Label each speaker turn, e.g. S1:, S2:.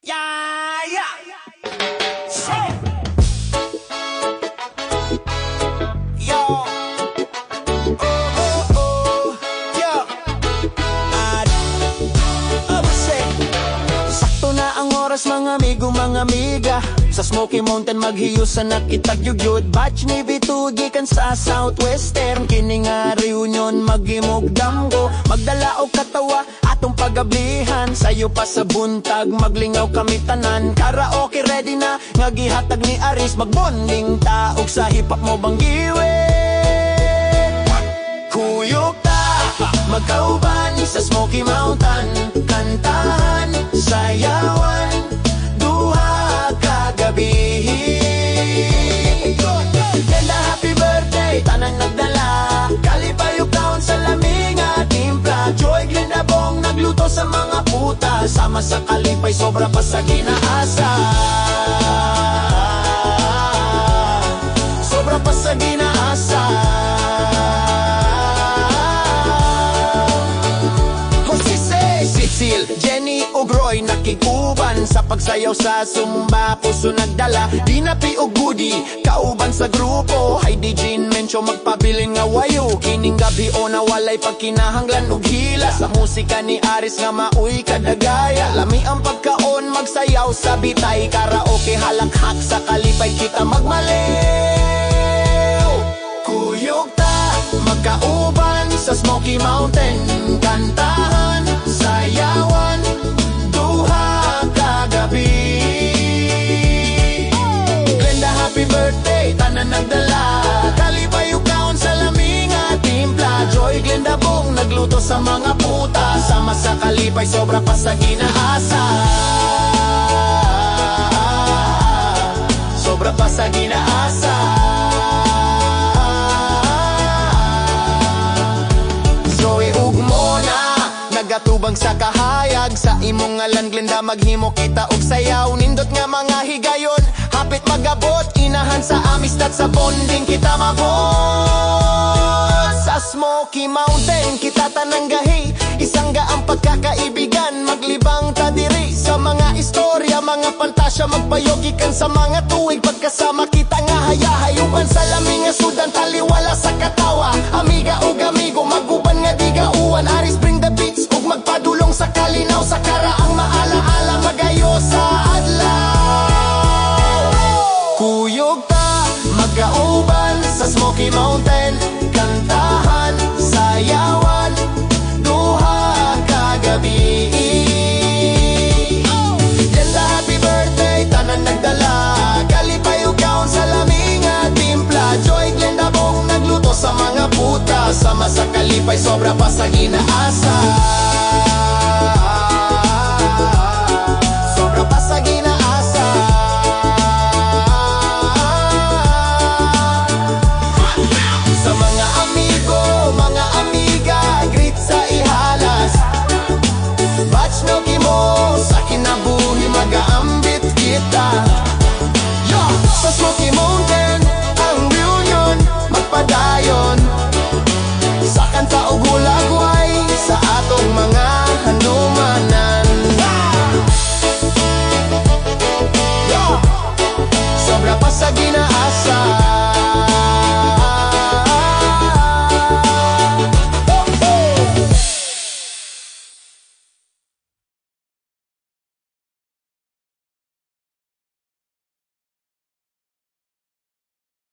S1: Yeah, yeah. Yo. Oh, oh, oh. Yo. I would say, sakto na ang oras mga amigo, mga amiga. Sa Smoky Mountain maghiyusan na kitagyugyod. Batch ni Vitu gikan sa Southwestern. Kini nga reunion maghimugdam ko. Magdala o katawa atong pagablihan. Sayo pa sa buntag maglingaw kami tanan. Karaoke ready na nga gihatag ni Aris. Magbonding taog sa hip-hop mo bang giwit. Kuyok ta magkauban sa Smoky Mountain. Kantahan, sayawan, duha kagabi. Ganda happy birthday, tanang nagdala. Kalipayog taon sa laminga, timpla. Joy Glendabong nagluto sa mga puta. Sama sa kalipay, sobra pa sa ginaasa. Sobra pa sa ginaasa. Jenny Ogroy nakikuban sa pagsayaw sa Sumba. Puso nagdala, Dinapi o Goody kauban sa grupo. Heidi Jean Mencho magpabilin nga wayo. Kining gabi o nawalay pagkinahanglan og hila. Sa musika ni Aris nga mauy kadagaya. Lami ang pagkaon magsayaw sa bitay. Karaoke halakhak sa kalipay kita magmaliw. Kuyog ta magkauban sa Smoky Mountain. Kantahan, sayawan, duha kagabi. Glenda happy birthday, tanan nagdala. Kalipayog taon sa laminga, timpla. Joy Glendabong nagluto sa mga puta. Sama sa kalipay, sobra pa sa ginaasa. Sobra pa sa ginaasa. Nagatubang sa kahayag sa imong ngalan Glenda maghimo kita og sayaw. Nindot nga mga higayon hapit magabot. Inahan sa amistad sa bonding kita mabot. Sa Smoky Mountain kita tanang gahi. Isang gaang pagkakaibigan maglibang ta diri. Sa mga istorya mga pantasya magpayogikan. Sa mga tuig pagkasama kita nga hayahayuban. Sa laming nga sudan taliwala sa katawa. Amiga ug amigo maguban nga digauan. Aris bring the beats ug magpadulong sa kalinaw. Sa karaang maalaala magayo sa adlaw. Kuyog ta magkauban sa Smoky Mountain. Kantahan, sayawan, duha kagabi. Glenda happy birthday, tanan nagdala. Kalipayog kaon sa laminga, timpla. Joy Glendabong nagluto sa mga puta. Sama sa kalipay, sobra pa sa ginaasa.